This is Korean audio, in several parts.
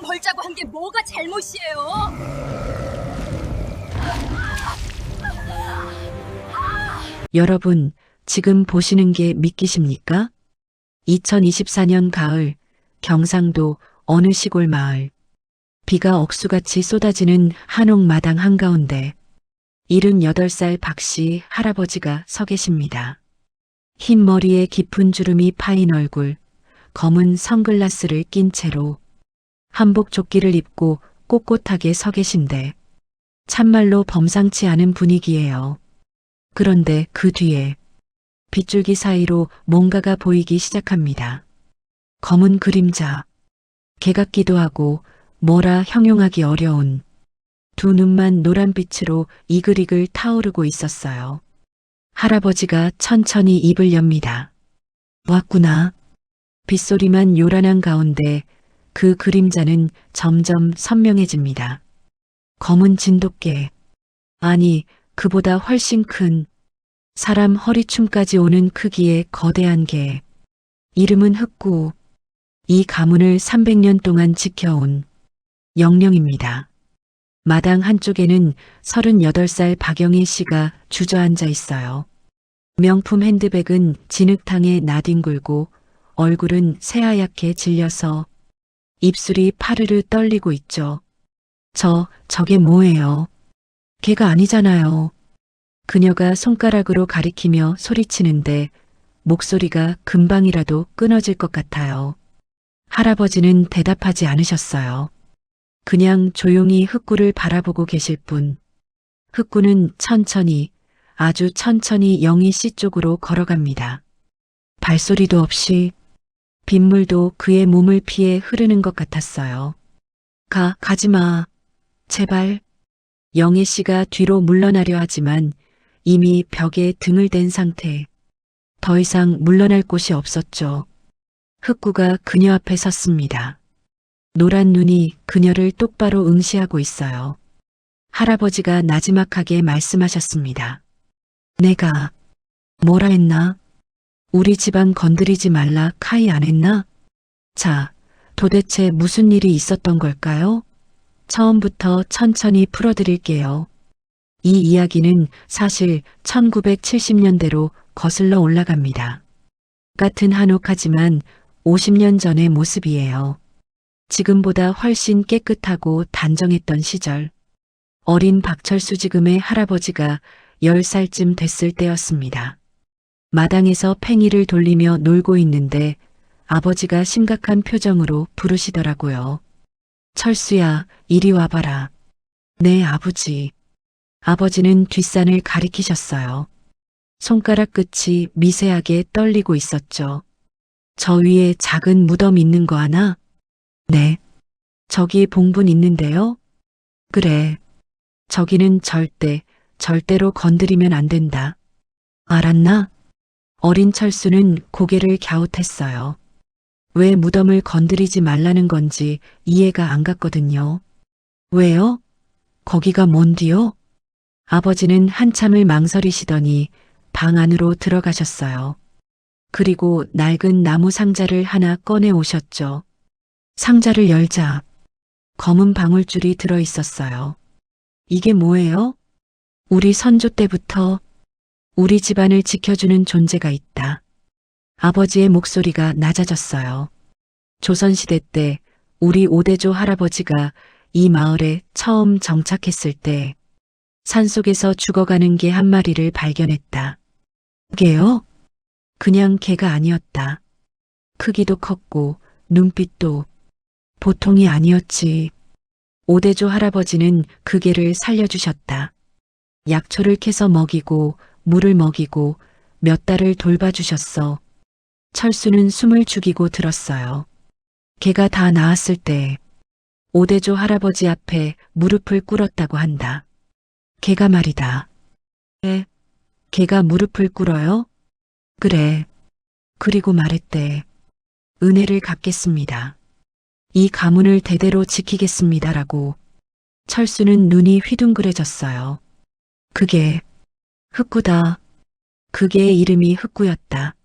벌자고 한 게 뭐가 잘못이에요? 여러분, 지금 보시는 게 믿기십니까? 2024년 가을, 경상도 어느 시골 마을. 비가 억수같이 쏟아지는 한옥마당 한가운데 78살 박씨 할아버지가 서 계십니다. 흰 머리에 깊은 주름이 파인 얼굴, 검은 선글라스를 낀 채로 한복 조끼를 입고 꼿꼿하게 서 계신데 참말로 범상치 않은 분위기예요. 그런데 그 뒤에 빗줄기 사이로 뭔가가 보이기 시작합니다. 검은 그림자, 개 같기도 하고 뭐라 형용하기 어려운 두 눈만 노란빛으로 이글이글 타오르고 있었어요. 할아버지가 천천히 입을 엽니다. 왔구나. 빗소리만 요란한 가운데 그 그림자는 점점 선명해집니다. 검은 진돗개. 아니, 그보다 훨씬 큰 사람 허리춤까지 오는 크기의 거대한 개. 이름은 흑구. 이 가문을 300년 동안 지켜온 영령입니다. 마당 한쪽에는 38살 박영애 씨가 주저앉아 있어요. 명품 핸드백은 진흙탕에 나뒹굴고 얼굴은 새하얗게 질려서 입술이 파르르 떨리고 있죠. 저게 뭐예요? 걔가 아니잖아요. 그녀가 손가락으로 가리키며 소리치는데 목소리가 금방이라도 끊어질 것 같아요. 할아버지는 대답하지 않으셨어요. 그냥 조용히 흑구를 바라보고 계실 뿐. 흑구는 천천히, 아주 천천히 영희 씨 쪽으로 걸어갑니다. 발소리도 없이 빗물도 그의 몸을 피해 흐르는 것 같았어요. 가지마. 제발. 영애 씨가 뒤로 물러나려 하지만 이미 벽에 등을 댄 상태. 더 이상 물러날 곳이 없었죠. 흑구가 그녀 앞에 섰습니다. 노란 눈이 그녀를 똑바로 응시하고 있어요. 할아버지가 나지막하게 말씀하셨습니다. 내가 뭐라 했나? 우리 집안 건드리지 말라 카이 안 했나? 자, 도대체 무슨 일이 있었던 걸까요? 처음부터 천천히 풀어드릴게요. 이 이야기는 사실 1970년대로 거슬러 올라갑니다. 같은 한옥하지만 50년 전의 모습이에요. 지금보다 훨씬 깨끗하고 단정했던 시절. 어린 박철수 지금의 할아버지가 10살쯤 됐을 때였습니다. 마당에서 팽이를 돌리며 놀고 있는데 아버지가 심각한 표정으로 부르시더라고요. 철수야, 이리 와봐라. 네, 아버지. 아버지는 뒷산을 가리키셨어요. 손가락 끝이 미세하게 떨리고 있었죠. 저 위에 작은 무덤 있는 거 하나? 네. 저기 봉분 있는데요? 그래. 저기는 절대로 건드리면 안 된다. 알았나? 어린 철수는 고개를 갸웃했어요. 왜 무덤을 건드리지 말라는 건지 이해가 안 갔거든요. 왜요? 거기가 뭔디요? 아버지는 한참을 망설이시더니 방 안으로 들어가셨어요. 그리고 낡은 나무 상자를 하나 꺼내 오셨죠. 상자를 열자 검은 방울줄이 들어 있었어요. 이게 뭐예요? 우리 선조 때부터 우리 집안을 지켜주는 존재가 있다. 아버지의 목소리가 낮아졌어요. 조선시대 때 우리 오대조 할아버지가 이 마을에 처음 정착했을 때 산속에서 죽어가는 개 한 마리를 발견했다. 개요? 그냥 개가 아니었다. 크기도 컸고 눈빛도 보통이 아니었지. 오대조 할아버지는 그 개를 살려주셨다. 약초를 캐서 먹이고 물을 먹이고 몇 달을 돌봐주셨어. 철수는 숨을 죽이고 들었어요. 개가 다 나았을 때 오대조 할아버지 앞에 무릎을 꿇었다고 한다. 개가 말이다. 개가 무릎을 꿇어요? 그래. 그리고 말했대. 은혜를 갚겠습니다. 이 가문을 대대로 지키겠습니다라고. 철수는 눈이 휘둥그레졌어요. 그게 흑구다. 그 개의 이름이 흑구였다.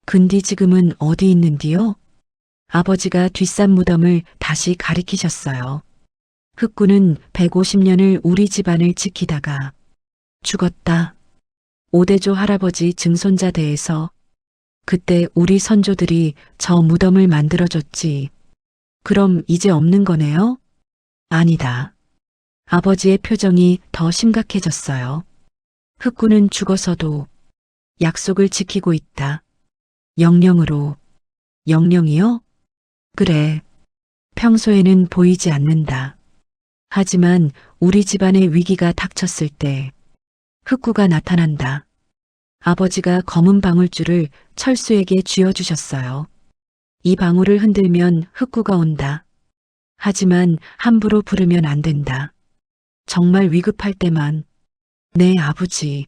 근디 지금은 어디 있는디요? 아버지가 뒷산 무덤을 다시 가리키셨어요. 흑구는 150년을 우리 집안을 지키다가 죽었다. 오대조 할아버지 증손자 대에서 그때 우리 선조들이 저 무덤을 만들어줬지. 그럼 이제 없는 거네요? 아니다. 아버지의 표정이 더 심각해졌어요. 흑구는 죽어서도 약속을 지키고 있다. 영령으로. 영령이요? 그래. 평소에는 보이지 않는다. 하지만 우리 집안의 위기가 닥쳤을 때 흑구가 나타난다. 아버지가 검은 방울줄을 철수에게 쥐어주셨어요. 이 방울을 흔들면 흑구가 온다. 하지만 함부로 부르면 안 된다. 정말 위급할 때만. 네, 아버지.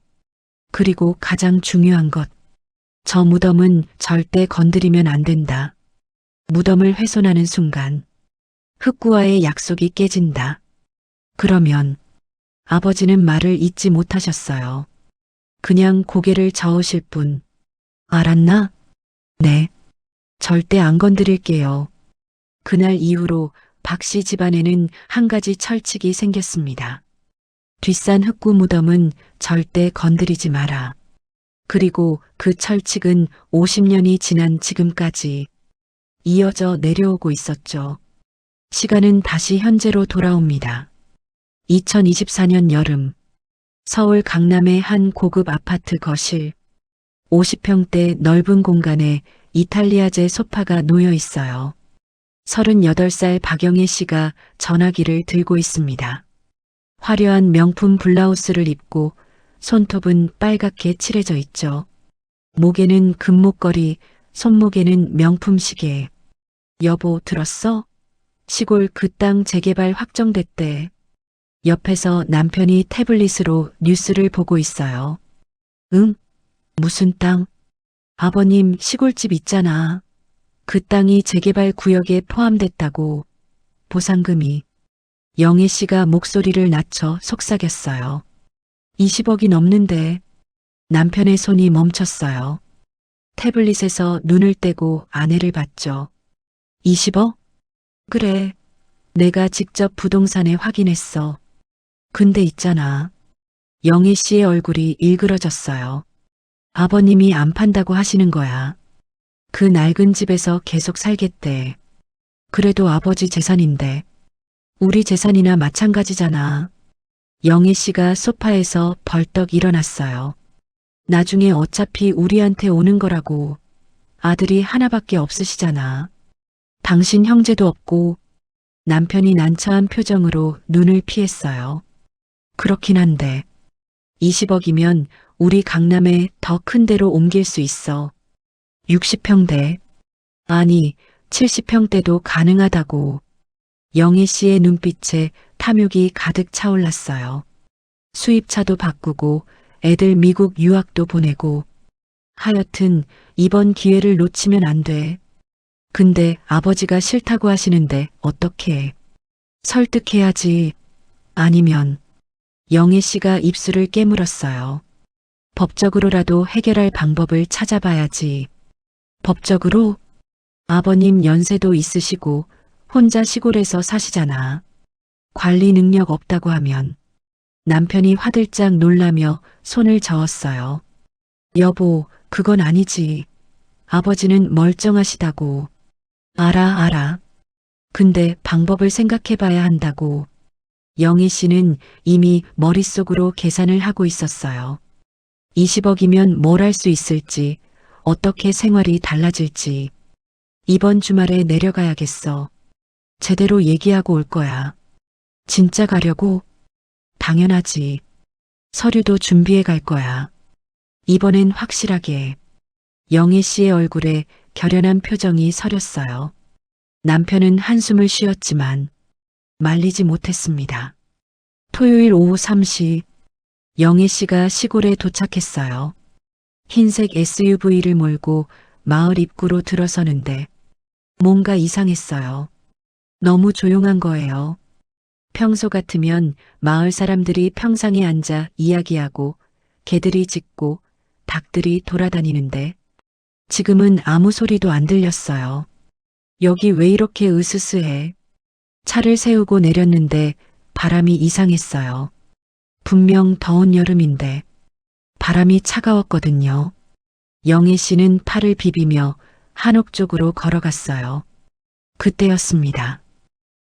그리고 가장 중요한 것. 저 무덤은 절대 건드리면 안 된다. 무덤을 훼손하는 순간 흑구와의 약속이 깨진다. 그러면 아버지는 말을 잇지 못하셨어요. 그냥 고개를 저으실 뿐. 알았나? 네. 절대 안 건드릴게요. 그날 이후로 박씨 집안에는 한 가지 철칙이 생겼습니다. 뒷산 흑구 무덤은 절대 건드리지 마라. 그리고 그 철칙은 50년이 지난 지금까지 이어져 내려오고 있었죠. 시간은 다시 현재로 돌아옵니다. 2024년 여름, 서울 강남의 한 고급 아파트 거실, 50평대 넓은 공간에 이탈리아제 소파가 놓여 있어요. 38살 박영애 씨가 전화기를 들고 있습니다. 화려한 명품 블라우스를 입고 손톱은 빨갛게 칠해져 있죠. 목에는 금목걸이, 손목에는 명품 시계. 여보, 들었어? 시골 그 땅 재개발 확정됐대. 옆에서 남편이 태블릿으로 뉴스를 보고 있어요. 응? 무슨 땅? 아버님 시골집 있잖아. 그 땅이 재개발 구역에 포함됐다고. 보상금이. 영애 씨가 목소리를 낮춰 속삭였어요. 20억이 넘는데. 남편의 손이 멈췄어요. 태블릿에서 눈을 떼고 아내를 봤죠. 20억? 그래. 내가 직접 부동산에 확인했어. 근데 있잖아. 영애 씨의 얼굴이 일그러졌어요. 아버님이 안 판다고 하시는 거야. 그 낡은 집에서 계속 살겠대. 그래도 아버지 재산인데. 우리 재산이나 마찬가지잖아. 영애 씨가 소파에서 벌떡 일어났어요. 나중에 어차피 우리한테 오는 거라고. 아들이 하나밖에 없으시잖아. 당신 형제도 없고. 남편이 난처한 표정으로 눈을 피했어요. 그렇긴 한데 20억이면 우리 강남에 더 큰 데로 옮길 수 있어. 60평대. 아니 70평대도 가능하다고. 영애 씨의 눈빛에 탐욕이 가득 차올랐어요. 수입차도 바꾸고 애들 미국 유학도 보내고. 하여튼 이번 기회를 놓치면 안 돼. 근데 아버지가 싫다고 하시는데 어떡해. 설득해야지. 아니면. 영애 씨가 입술을 깨물었어요. 법적으로라도 해결할 방법을 찾아봐야지. 법적으로? 아버님 연세도 있으시고 혼자 시골에서 사시잖아. 관리 능력 없다고 하면. 남편이 화들짝 놀라며 손을 저었어요. 여보, 그건 아니지. 아버지는 멀쩡하시다고. 알아. 근데 방법을 생각해봐야 한다고. 영희 씨는 이미 머릿속으로 계산을 하고 있었어요. 20억이면 뭘 할 수 있을지, 어떻게 생활이 달라질지. 이번 주말에 내려가야겠어. 제대로 얘기하고 올 거야. 진짜 가려고? 당연하지. 서류도 준비해 갈 거야. 이번엔 확실하게. 영희 씨의 얼굴에 결연한 표정이 서렸어요. 남편은 한숨을 쉬었지만 말리지 못했습니다. 토요일 오후 3시 영애 씨가 시골에 도착했어요. 흰색 SUV를 몰고 마을 입구로 들어서는데 뭔가 이상했어요. 너무 조용한 거예요. 평소 같으면 마을 사람들이 평상에 앉아 이야기하고 개들이 짖고 닭들이 돌아다니는데 지금은 아무 소리도 안 들렸어요. 여기 왜 이렇게 으스스해? 차를 세우고 내렸는데 바람이 이상했어요. 분명 더운 여름인데 바람이 차가웠거든요. 영애 씨는 팔을 비비며 한옥 쪽으로 걸어갔어요. 그때였습니다.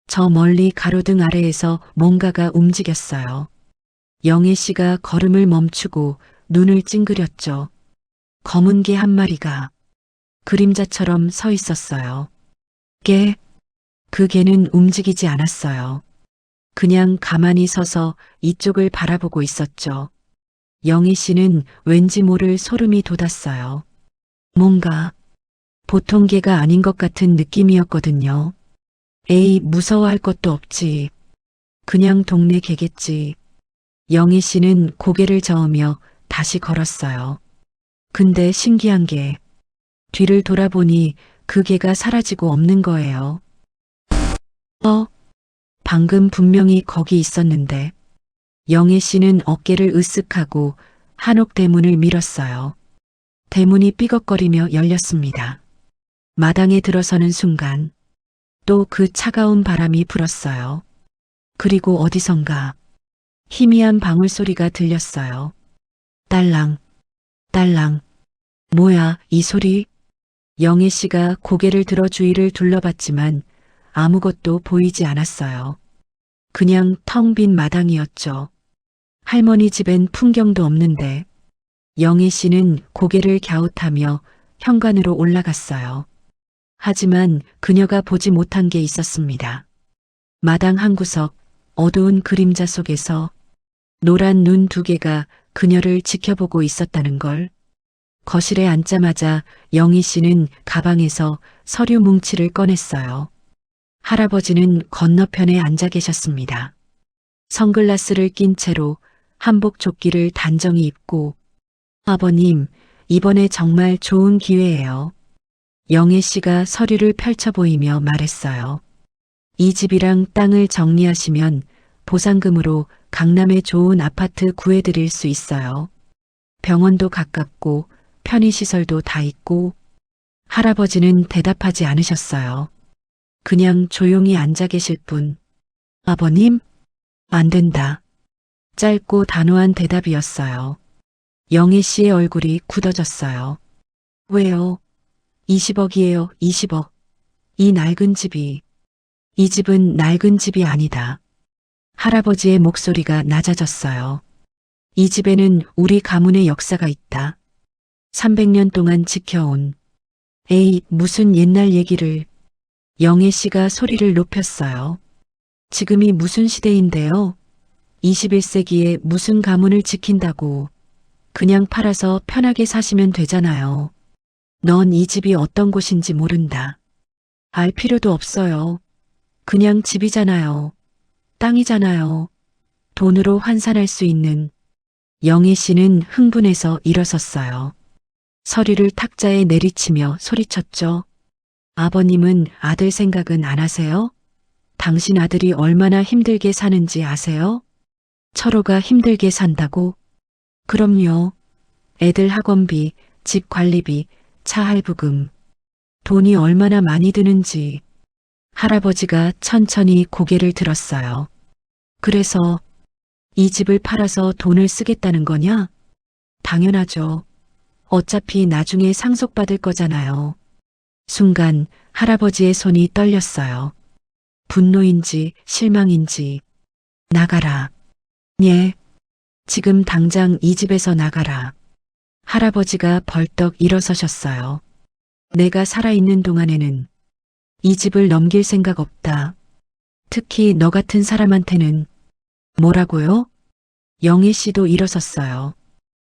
저 멀리 가로등 아래에서 뭔가가 움직였어요. 영애 씨가 걸음을 멈추고 눈을 찡그렸죠. 검은 개 한 마리가 그림자처럼 서 있었어요. 그 개는 움직이지 않았어요. 그냥 가만히 서서 이쪽을 바라보고 있었죠. 영희 씨는 왠지 모를 소름이 돋았어요. 뭔가 보통 개가 아닌 것 같은 느낌이었거든요. 에이, 무서워할 것도 없지. 그냥 동네 개겠지. 영희 씨는 고개를 저으며 다시 걸었어요. 근데 신기한 게 뒤를 돌아보니 그 개가 사라지고 없는 거예요. 방금 분명히 거기 있었는데. 영애 씨는 어깨를 으쓱하고 한옥 대문을 밀었어요. 대문이 삐걱거리며 열렸습니다. 마당에 들어서는 순간 또 그 차가운 바람이 불었어요. 그리고 어디선가 희미한 방울소리가 들렸어요. 딸랑, 딸랑. 뭐야, 이 소리? 영애 씨가 고개를 들어 주위를 둘러봤지만 아무것도 보이지 않았어요. 그냥 텅 빈 마당이었죠. 할머니 집엔 풍경도 없는데. 영애 씨는 고개를 갸웃하며 현관으로 올라갔어요. 하지만 그녀가 보지 못한 게 있었습니다. 마당 한 구석 어두운 그림자 속에서 노란 눈 두 개가 그녀를 지켜보고 있었다는 걸. 거실에 앉자마자 영희 씨는 가방에서 서류 뭉치를 꺼냈어요. 할아버지는 건너편에 앉아 계셨습니다. 선글라스를 낀 채로 한복 조끼를 단정히 입고 아버님, 이번에 정말 좋은 기회예요. 영애 씨가 서류를 펼쳐 보이며 말했어요. 이 집이랑 땅을 정리하시면 보상금으로 강남에 좋은 아파트 구해드릴 수 있어요. 병원도 가깝고 편의시설도 다 있고. 할아버지는 대답하지 않으셨어요. 그냥 조용히 앉아 계실 뿐. 아버님? 안 된다. 짧고 단호한 대답이었어요. 영애 씨의 얼굴이 굳어졌어요. 왜요? 20억이에요, 20억. 이 낡은 집이. 이 집은 낡은 집이 아니다. 할아버지의 목소리가 낮아졌어요. 이 집에는 우리 가문의 역사가 있다. 300년 동안 지켜온. 에이, 무슨 옛날 얘기를. 영애 씨가 소리를 높였어요. 지금이 무슨 시대인데요? 21세기에 무슨 가문을 지킨다고. 그냥 팔아서 편하게 사시면 되잖아요. 넌 이 집이 어떤 곳인지 모른다. 알 필요도 없어요. 그냥 집이잖아요. 땅이잖아요. 돈으로 환산할 수 있는. 영애 씨는 흥분해서 일어섰어요. 서류를 탁자에 내리치며 소리쳤죠. 아버님은 아들 생각은 안 하세요? 당신 아들이 얼마나 힘들게 사는지 아세요? 철호가 힘들게 산다고? 그럼요. 애들 학원비, 집 관리비, 차 할부금. 돈이 얼마나 많이 드는지. 할아버지가 천천히 고개를 들었어요. 그래서 이 집을 팔아서 돈을 쓰겠다는 거냐? 당연하죠. 어차피 나중에 상속받을 거잖아요. 순간 할아버지의 손이 떨렸어요. 분노인지 실망인지. 나가라. 예. 지금 당장 이 집에서 나가라. 할아버지가 벌떡 일어서셨어요. 내가 살아있는 동안에는 이 집을 넘길 생각 없다. 특히 너 같은 사람한테는. 뭐라고요? 영애 씨도 일어섰어요.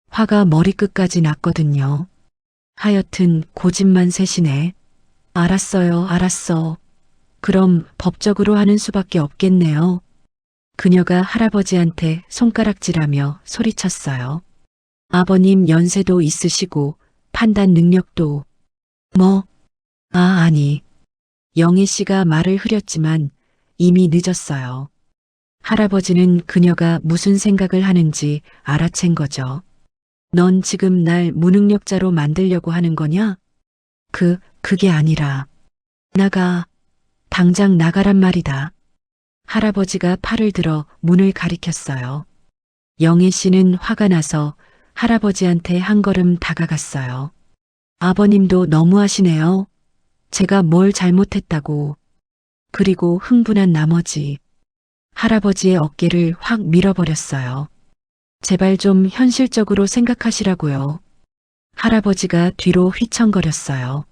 화가 머리끝까지 났거든요. 하여튼 고집만 세시네. 알았어요, 알았어. 그럼 법적으로 하는 수밖에 없겠네요. 그녀가 할아버지한테 손가락질하며 소리쳤어요. 아버님 연세도 있으시고 판단 능력도. 아니. 영애 씨가 말을 흐렸지만 이미 늦었어요. 할아버지는 그녀가 무슨 생각을 하는지 알아챈 거죠. 넌 지금 날 무능력자로 만들려고 하는 거냐? 그게 아니라. 나가, 당장 나가란 말이다. 할아버지가 팔을 들어 문을 가리켰어요. 영애 씨는 화가 나서 할아버지한테 한 걸음 다가갔어요. 아버님도 너무하시네요. 제가 뭘 잘못했다고. 그리고 흥분한 나머지 할아버지의 어깨를 확 밀어버렸어요. 제발 좀 현실적으로 생각하시라고요. 할아버지가 뒤로 휘청거렸어요.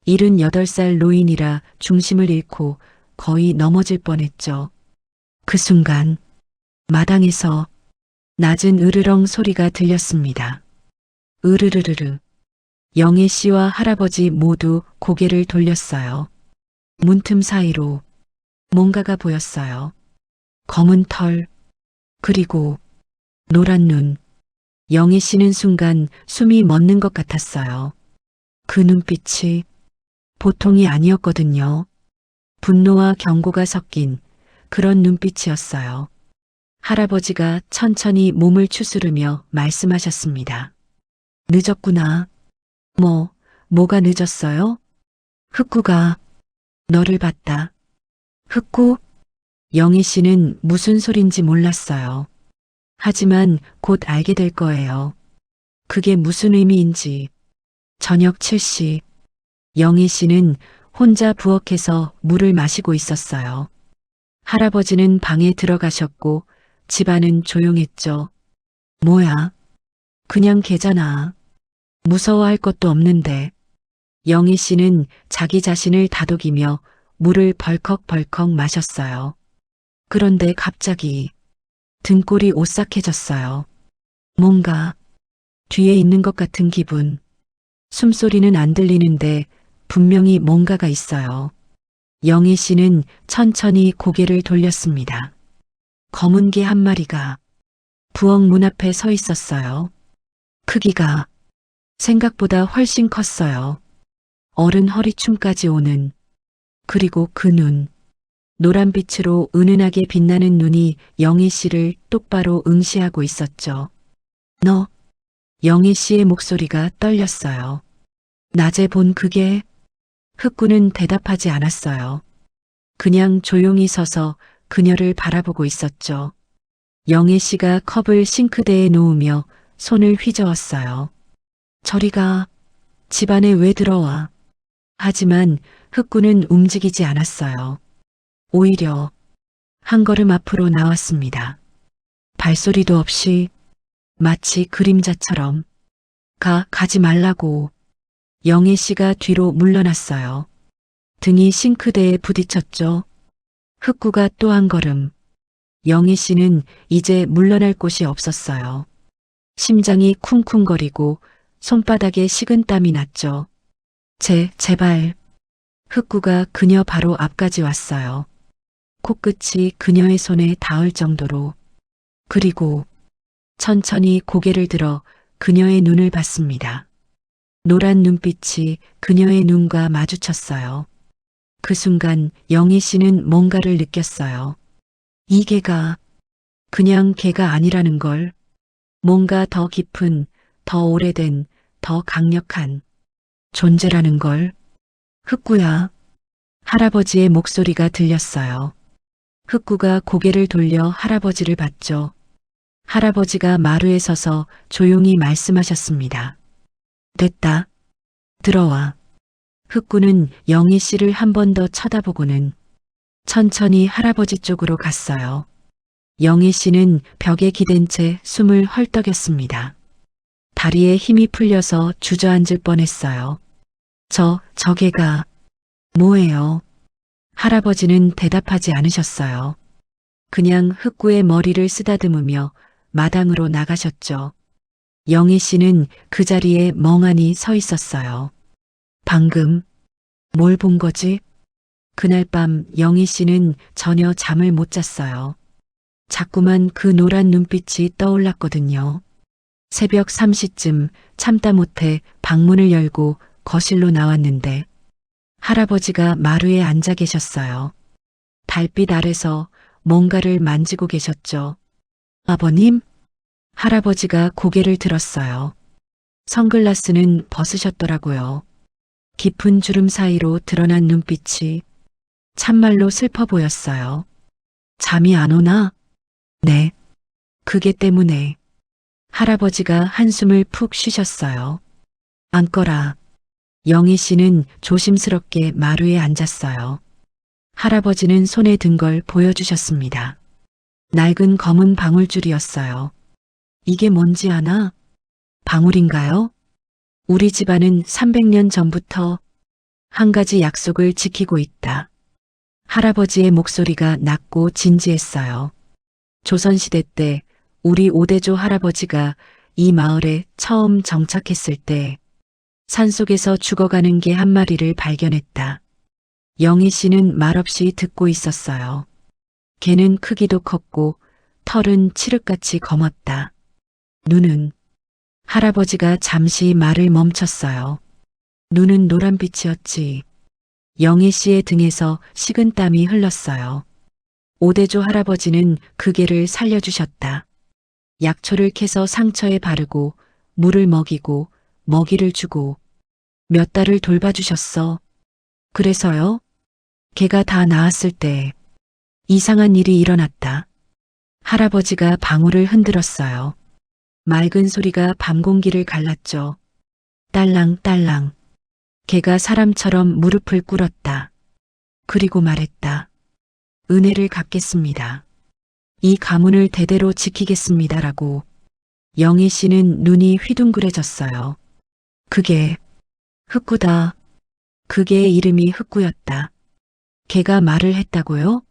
78살 노인이라 중심을 잃고 거의 넘어질 뻔했죠. 그 순간 마당에서 낮은 으르렁 소리가 들렸습니다. 으르르르르. 영애 씨와 할아버지 모두 고개를 돌렸어요. 문틈 사이로 뭔가가 보였어요. 검은 털, 그리고 노란 눈. 영애 씨는 순간 숨이 멎는 것 같았어요. 그 눈빛이 보통이 아니었거든요. 분노와 경고가 섞인 그런 눈빛이었어요. 할아버지가 천천히 몸을 추스르며 말씀하셨습니다. 늦었구나. 뭐가 늦었어요? 흑구가 너를 봤다. 흑구? 영희 씨는 무슨 소린지 몰랐어요. 하지만 곧 알게 될 거예요. 그게 무슨 의미인지. 저녁 7시, 영희 씨는 혼자 부엌에서 물을 마시고 있었어요. 할아버지는 방에 들어가셨고 집안은 조용했죠. 뭐야? 그냥 개잖아. 무서워할 것도 없는데. 영희 씨는 자기 자신을 다독이며 물을 벌컥벌컥 마셨어요. 그런데 갑자기 등골이 오싹해졌어요. 뭔가 뒤에 있는 것 같은 기분. 숨소리는 안 들리는데 분명히 뭔가가 있어요. 영희 씨는 천천히 고개를 돌렸습니다. 검은 개 한 마리가 부엌 문 앞에 서 있었어요. 크기가 생각보다 훨씬 컸어요. 어른 허리춤까지 오는. 그리고 그 눈. 노란빛으로 은은하게 빛나는 눈이 영희 씨를 똑바로 응시하고 있었죠. 너. 영희 씨의 목소리가 떨렸어요. 낮에 본 그게. 흑구는 대답하지 않았어요. 그냥 조용히 서서 그녀를 바라보고 있었죠. 영희 씨가 컵을 싱크대에 놓으며 손을 휘저었어요. 저리 가. 집안에 왜 들어와. 하지만 흑구는 움직이지 않았어요. 오히려 한 걸음 앞으로 나왔습니다. 발소리도 없이 마치 그림자처럼. 가지 말라고. 영애 씨가 뒤로 물러났어요. 등이 싱크대에 부딪혔죠. 흑구가 또 한 걸음. 영애 씨는 이제 물러날 곳이 없었어요. 심장이 쿵쿵거리고 손바닥에 식은땀이 났죠. 제발. 흑구가 그녀 바로 앞까지 왔어요. 코끝이 그녀의 손에 닿을 정도로. 그리고 천천히 고개를 들어 그녀의 눈을 봤습니다. 노란 눈빛이 그녀의 눈과 마주쳤어요. 그 순간 영희 씨는 뭔가를 느꼈어요. 이 개가 그냥 개가 아니라는 걸. 뭔가 더 깊은, 더 오래된, 더 강력한 존재라는 걸. 흑구야. 할아버지의 목소리가 들렸어요. 흑구가 고개를 돌려 할아버지를 봤죠. 할아버지가 마루에 서서 조용히 말씀하셨습니다. 됐다. 들어와. 흑구는 영희 씨를 한 번 더 쳐다보고는 천천히 할아버지 쪽으로 갔어요. 영희 씨는 벽에 기댄 채 숨을 헐떡였습니다. 다리에 힘이 풀려서 주저앉을 뻔했어요. 저 개가 뭐예요? 할아버지는 대답하지 않으셨어요. 그냥 흑구의 머리를 쓰다듬으며 마당으로 나가셨죠. 영희 씨는 그 자리에 멍하니 서 있었어요. 방금 뭘 본 거지? 그날 밤 영희 씨는 전혀 잠을 못 잤어요. 자꾸만 그 노란 눈빛이 떠올랐거든요. 새벽 3시쯤 참다 못해 방문을 열고 거실로 나왔는데 할아버지가 마루에 앉아 계셨어요. 달빛 아래서 뭔가를 만지고 계셨죠. 아버님? 할아버지가 고개를 들었어요. 선글라스는 벗으셨더라고요. 깊은 주름 사이로 드러난 눈빛이 참말로 슬퍼 보였어요. 잠이 안 오나? 네. 그게 때문에. 할아버지가 한숨을 푹 쉬셨어요. 앉거라. 영희 씨는 조심스럽게 마루에 앉았어요. 할아버지는 손에 든 걸 보여주셨습니다. 낡은 검은 방울줄이었어요. 이게 뭔지 아나? 방울인가요? 우리 집안은 300년 전부터 한 가지 약속을 지키고 있다. 할아버지의 목소리가 낮고 진지했어요. 조선시대 때 우리 오대조 할아버지가 이 마을에 처음 정착했을 때 산속에서 죽어가는 개 한 마리를 발견했다. 영희 씨는 말없이 듣고 있었어요. 개는 크기도 컸고 털은 칠흑같이 검었다. 눈은 할아버지가 잠시 말을 멈췄어요. 눈은 노란빛이었지. 영희 씨의 등에서 식은땀이 흘렀어요. 오대조 할아버지는 그 개를 살려주셨다. 약초를 캐서 상처에 바르고 물을 먹이고 먹이를 주고 몇 달을 돌봐주셨어. 그래서요? 개가 다 나았을 때 이상한 일이 일어났다. 할아버지가 방울을 흔들었어요. 맑은 소리가 밤 공기를 갈랐죠. 딸랑딸랑. 개가 사람처럼 무릎을 꿇었다. 그리고 말했다. 은혜를 갚겠습니다. 이 가문을 대대로 지키겠습니다라고. 영희 씨는 눈이 휘둥그레졌어요. 그게 흑구다. 그 개의 이름이 흑구였다. 개가 말을 했다고요?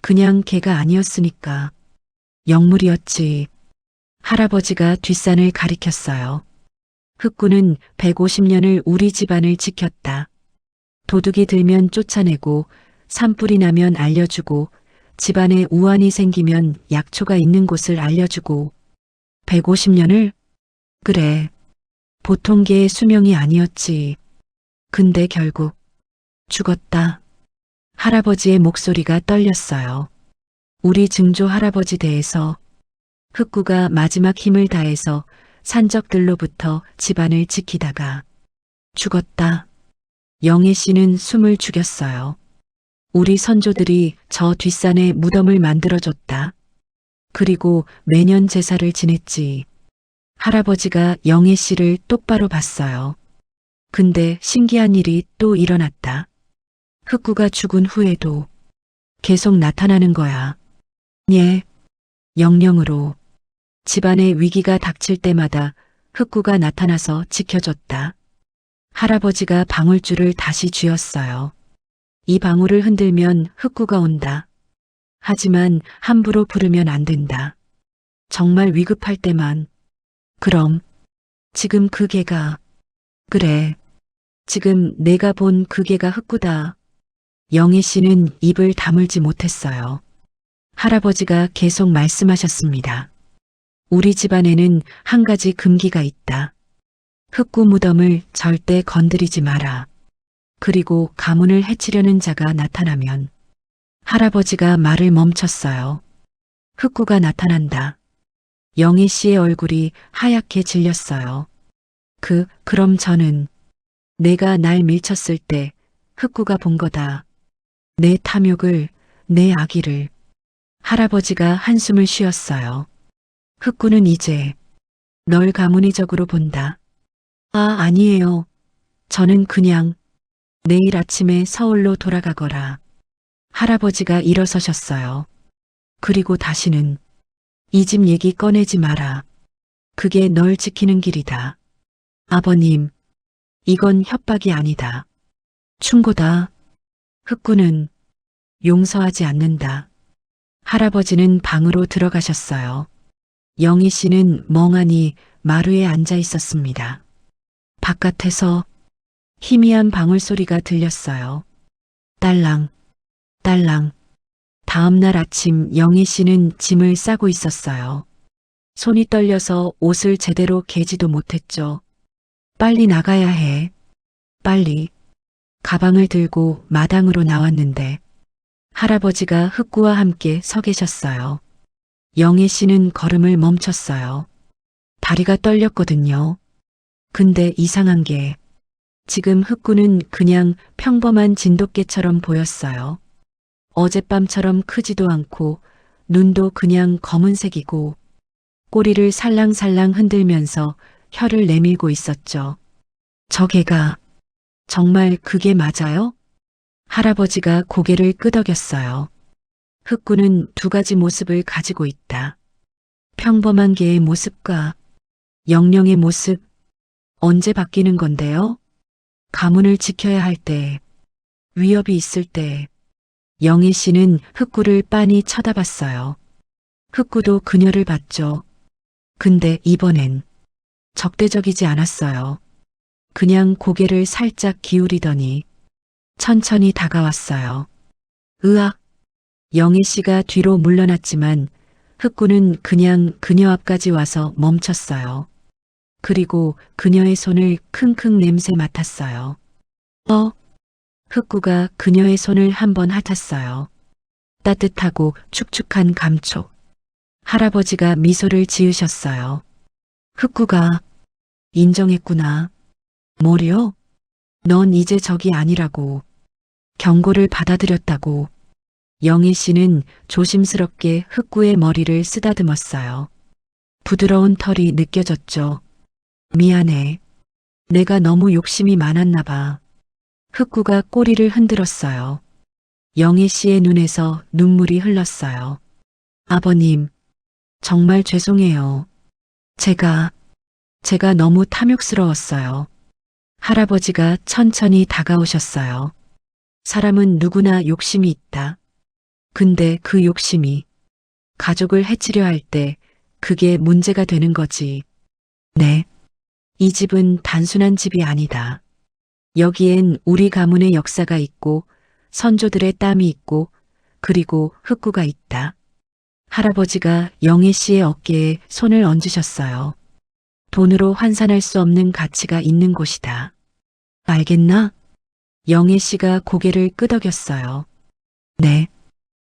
그냥 개가 아니었으니까. 영물이었지. 할아버지가 뒷산을 가리켰어요. 흑구는 150년을 우리 집안을 지켰다. 도둑이 들면 쫓아내고 산불이 나면 알려주고 집안에 우환이 생기면 약초가 있는 곳을 알려주고 150년을? 그래. 보통 개의 수명이 아니었지. 근데 결국 죽었다. 할아버지의 목소리가 떨렸어요. 우리 증조 할아버지 대에서 흑구가 마지막 힘을 다해서 산적들로부터 집안을 지키다가 죽었다. 영애 씨는 숨을 죽였어요. 우리 선조들이 저 뒷산에 무덤을 만들어줬다. 그리고 매년 제사를 지냈지. 할아버지가 영애 씨를 똑바로 봤어요. 근데 신기한 일이 또 일어났다. 흑구가 죽은 후에도 계속 나타나는 거야. 예, 영영으로. 집안에 위기가 닥칠 때마다 흑구가 나타나서 지켜줬다. 할아버지가 방울줄을 다시 쥐었어요. 이 방울을 흔들면 흑구가 온다. 하지만 함부로 부르면 안 된다. 정말 위급할 때만. 그럼 지금 그 개가 그래. 지금 내가 본 그 개가 흑구다. 영애 씨는 입을 다물지 못했어요. 할아버지가 계속 말씀하셨습니다. 우리 집안에는 한 가지 금기가 있다. 흑구 무덤을 절대 건드리지 마라. 그리고 가문을 해치려는 자가 나타나면 할아버지가 말을 멈췄어요. 흑구가 나타난다. 영희 씨의 얼굴이 하얗게 질렸어요. 그럼 저는 내가 날 밀쳤을 때 흑구가 본 거다. 내 탐욕을, 내 악의를. 할아버지가 한숨을 쉬었어요. 흑구는 이제 널 가문의적으로 본다. 아니에요. 저는 그냥 내일 아침에 서울로 돌아가거라. 할아버지가 일어서셨어요. 그리고 다시는 이 집 얘기 꺼내지 마라. 그게 널 지키는 길이다. 아버님, 이건 협박이 아니다. 충고다. 흑구는 용서하지 않는다. 할아버지는 방으로 들어가셨어요. 영희 씨는 멍하니 마루에 앉아 있었습니다. 바깥에서 희미한 방울소리가 들렸어요. 딸랑, 딸랑. 다음 날 아침 영희 씨는 짐을 싸고 있었어요. 손이 떨려서 옷을 제대로 개지도 못했죠. 빨리 나가야 해. 빨리. 가방을 들고 마당으로 나왔는데 할아버지가 흑구와 함께 서 계셨어요. 영애 씨는 걸음을 멈췄어요. 다리가 떨렸거든요. 근데 이상한 게 지금 흑구는 그냥 평범한 진돗개처럼 보였어요. 어젯밤처럼 크지도 않고 눈도 그냥 검은색이고 꼬리를 살랑살랑 흔들면서 혀를 내밀고 있었죠. 저 개가 정말 그게 맞아요? 할아버지가 고개를 끄덕였어요. 흑구는 두 가지 모습을 가지고 있다. 평범한 개의 모습과 영령의 모습. 언제 바뀌는 건데요? 가문을 지켜야 할 때, 위협이 있을 때, 영애 씨는 흑구를 빤히 쳐다봤어요. 흑구도 그녀를 봤죠. 근데 이번엔 적대적이지 않았어요. 그냥 고개를 살짝 기울이더니 천천히 다가왔어요. 으악! 영애 씨가 뒤로 물러났지만 흑구는 그냥 그녀 앞까지 와서 멈췄어요. 그리고 그녀의 손을 킁킁 냄새 맡았어요. 흑구가 그녀의 손을 한번 핥았어요. 따뜻하고 축축한 감촉. 할아버지가 미소를 지으셨어요. 흑구가 인정했구나. 뭐려? 넌 이제 적이 아니라고. 경고를 받아들였다고. 영애 씨는 조심스럽게 흑구의 머리를 쓰다듬었어요. 부드러운 털이 느껴졌죠. 미안해. 내가 너무 욕심이 많았나 봐. 흑구가 꼬리를 흔들었어요. 영애 씨의 눈에서 눈물이 흘렀어요. 아버님, 정말 죄송해요. 제가 너무 탐욕스러웠어요. 할아버지가 천천히 다가오셨어요. 사람은 누구나 욕심이 있다. 근데 그 욕심이 가족을 해치려 할 때 그게 문제가 되는 거지. 네. 이 집은 단순한 집이 아니다. 여기엔 우리 가문의 역사가 있고 선조들의 땀이 있고 그리고 흑구가 있다. 할아버지가 영애 씨의 어깨에 손을 얹으셨어요. 돈으로 환산할 수 없는 가치가 있는 곳이다. 알겠나? 영애 씨가 고개를 끄덕였어요. 네.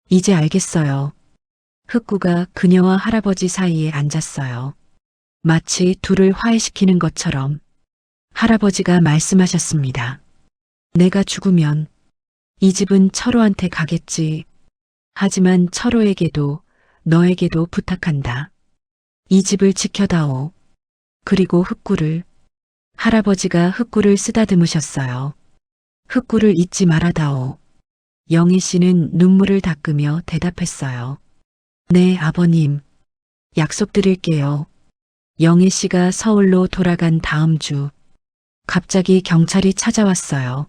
이제 알겠어요. 흑구가 그녀와 할아버지 사이에 앉았어요. 마치 둘을 화해시키는 것처럼 할아버지가 말씀하셨습니다. 내가 죽으면 이 집은 철호한테 가겠지. 하지만 철호에게도 너에게도 부탁한다. 이 집을 지켜다오. 그리고 흑구를. 할아버지가 흑구를 쓰다듬으셨어요. 흑구를 잊지 말아다오. 영애 씨는 눈물을 닦으며 대답했어요. 네, 아버님. 약속드릴게요. 영애 씨가 서울로 돌아간 다음 주, 갑자기 경찰이 찾아왔어요.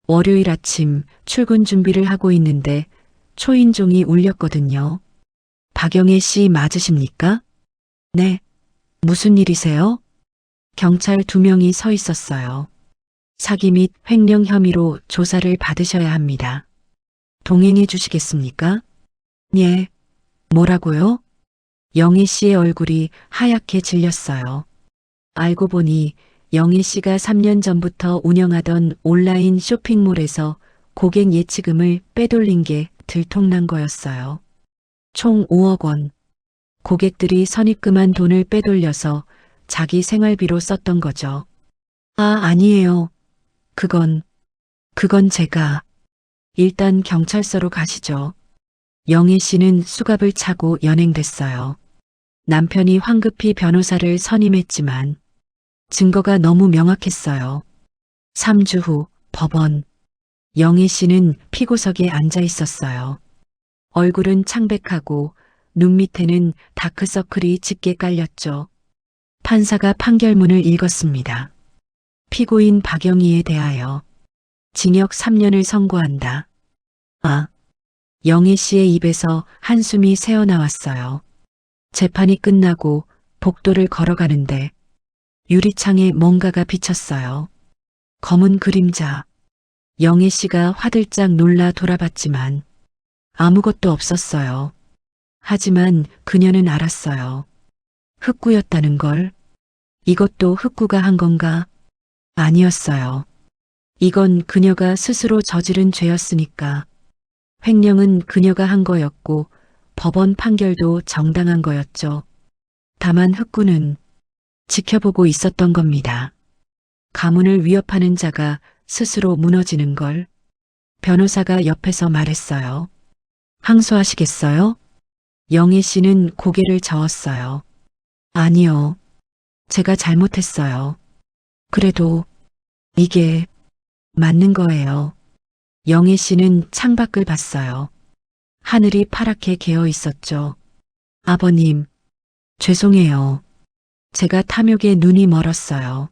월요일 아침 출근 준비를 하고 있는데 초인종이 울렸거든요. 박영애 씨 맞으십니까? 네. 무슨 일이세요? 경찰 2명이 서 있었어요. 사기 및 횡령 혐의로 조사를 받으셔야 합니다. 동행해 주시겠습니까? 예. 뭐라고요? 영애 씨의 얼굴이 하얗게 질렸어요. 알고 보니 영애 씨가 3년 전부터 운영하던 온라인 쇼핑몰에서 고객 예치금을 빼돌린 게 들통난 거였어요. 총 5억 원. 고객들이 선입금한 돈을 빼돌려서 자기 생활비로 썼던 거죠. 아니에요. 그건 제가. 일단 경찰서로 가시죠. 영애 씨는 수갑을 차고 연행됐어요. 남편이 황급히 변호사를 선임했지만 증거가 너무 명확했어요. 3주 후 법원. 영애 씨는 피고석에 앉아 있었어요. 얼굴은 창백하고 눈 밑에는 다크서클이 짙게 깔렸죠. 판사가 판결문을 읽었습니다. 피고인 박영희에 대하여 징역 3년을 선고한다. 영애 씨의 입에서 한숨이 새어나왔어요. 재판이 끝나고 복도를 걸어가는데 유리창에 뭔가가 비쳤어요. 검은 그림자. 영애 씨가 화들짝 놀라 돌아봤지만 아무것도 없었어요. 하지만 그녀는 알았어요. 흑구였다는 걸. 이것도 흑구가 한 건가? 아니었어요. 이건 그녀가 스스로 저지른 죄였으니까. 횡령은 그녀가 한 거였고 법원 판결도 정당한 거였죠. 다만 흑구는 지켜보고 있었던 겁니다. 가문을 위협하는 자가 스스로 무너지는 걸. 변호사가 옆에서 말했어요. 항소하시겠어요? 영애 씨는 고개를 저었어요. 아니요. 제가 잘못했어요. 그래도 이게 맞는 거예요. 영애 씨는 창밖을 봤어요. 하늘이 파랗게 개어 있었죠. 아버님, 죄송해요. 제가 탐욕에 눈이 멀었어요.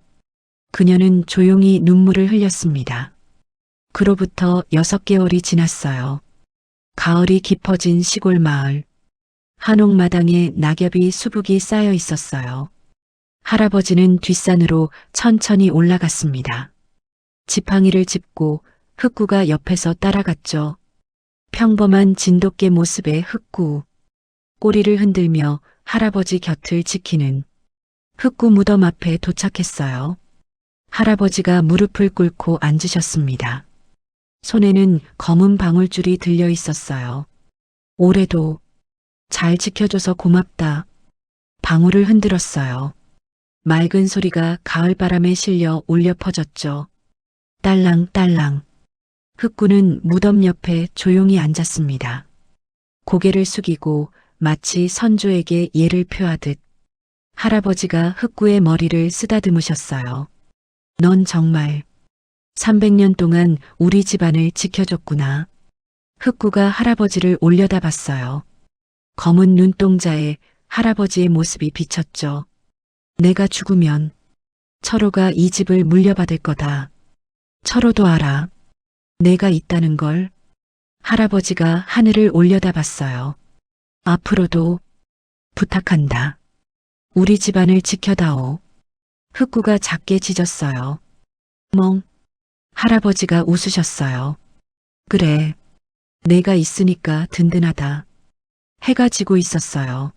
그녀는 조용히 눈물을 흘렸습니다. 그로부터 6개월이 지났어요. 가을이 깊어진 시골 마을. 한옥마당에 낙엽이 수북이 쌓여 있었어요. 할아버지는 뒷산으로 천천히 올라갔습니다. 지팡이를 짚고 흑구가 옆에서 따라갔죠. 평범한 진돗개 모습의 흑구. 꼬리를 흔들며 할아버지 곁을 지키는 흑구 무덤 앞에 도착했어요. 할아버지가 무릎을 꿇고 앉으셨습니다. 손에는 검은 방울줄이 들려 있었어요. 올해도 잘 지켜줘서 고맙다. 방울을 흔들었어요. 맑은 소리가 가을바람에 실려 울려 퍼졌죠. 딸랑딸랑. 흑구는 무덤 옆에 조용히 앉았습니다. 고개를 숙이고 마치 선조에게 예를 표하듯 할아버지가 흑구의 머리를 쓰다듬으셨어요. 넌 정말 300년 동안 우리 집안을 지켜줬구나. 흑구가 할아버지를 올려다봤어요. 검은 눈동자에 할아버지의 모습이 비쳤죠. 내가 죽으면 철호가 이 집을 물려받을 거다. 철호도 알아. 내가 있다는 걸. 할아버지가 하늘을 올려다봤어요. 앞으로도 부탁한다. 우리 집안을 지켜다오. 흑구가 작게 짖었어요. 멍. 할아버지가 웃으셨어요. 그래. 내가 있으니까 든든하다. 해가 지고 있었어요.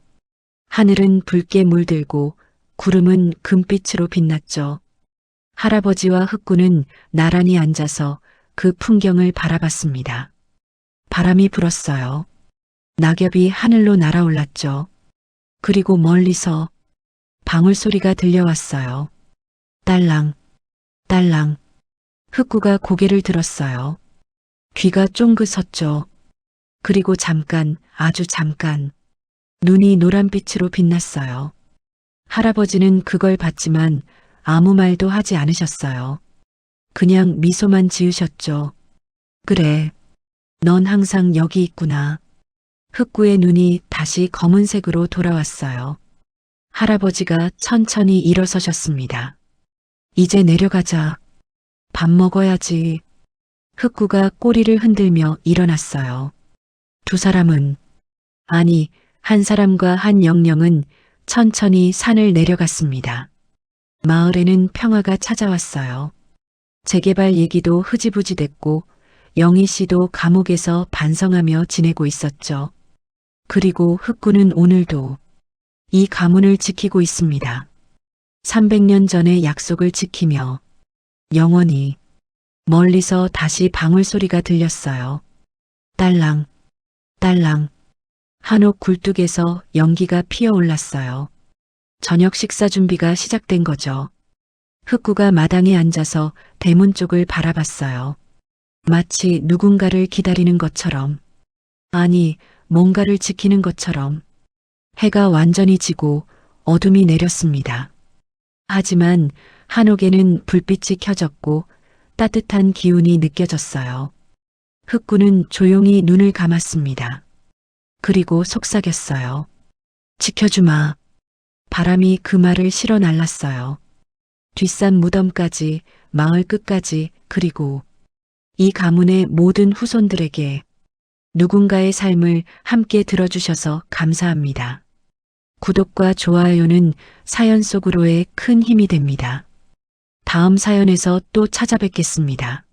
하늘은 붉게 물들고 구름은 금빛으로 빛났죠. 할아버지와 흑구는 나란히 앉아서 그 풍경을 바라봤습니다. 바람이 불었어요. 낙엽이 하늘로 날아올랐죠. 그리고 멀리서 방울 소리가 들려왔어요. 딸랑, 딸랑. 흑구가 고개를 들었어요. 귀가 쫑긋섰죠. 그리고 잠깐, 아주 잠깐, 눈이 노란빛으로 빛났어요. 할아버지는 그걸 봤지만 아무 말도 하지 않으셨어요. 그냥 미소만 지으셨죠. 그래, 넌 항상 여기 있구나. 흑구의 눈이 다시 검은색으로 돌아왔어요. 할아버지가 천천히 일어서셨습니다. 이제 내려가자. 밥 먹어야지. 흑구가 꼬리를 흔들며 일어났어요. 두 사람은, 아니, 한 사람과 한 영령은 천천히 산을 내려갔습니다. 마을에는 평화가 찾아왔어요. 재개발 얘기도 흐지부지 됐고 영희 씨도 감옥에서 반성하며 지내고 있었죠. 그리고 흑구는 오늘도 이 가문을 지키고 있습니다. 300년 전의 약속을 지키며 영원히. 멀리서 다시 방울 소리가 들렸어요. 딸랑, 딸랑. 한옥 굴뚝에서 연기가 피어올랐어요. 저녁 식사 준비가 시작된 거죠. 흑구가 마당에 앉아서 대문 쪽을 바라봤어요. 마치 누군가를 기다리는 것처럼. 아니, 뭔가를 지키는 것처럼. 해가 완전히 지고 어둠이 내렸습니다. 하지만 한옥에는 불빛이 켜졌고 따뜻한 기운이 느껴졌어요. 흑구는 조용히 눈을 감았습니다. 그리고 속삭였어요. 지켜주마. 바람이 그 말을 실어 날랐어요. 뒷산 무덤까지, 마을 끝까지, 그리고 이 가문의 모든 후손들에게 누군가의 삶을 함께 들어주셔서 감사합니다. 구독과 좋아요는 사연 속으로의 큰 힘이 됩니다. 다음 사연에서 또 찾아뵙겠습니다.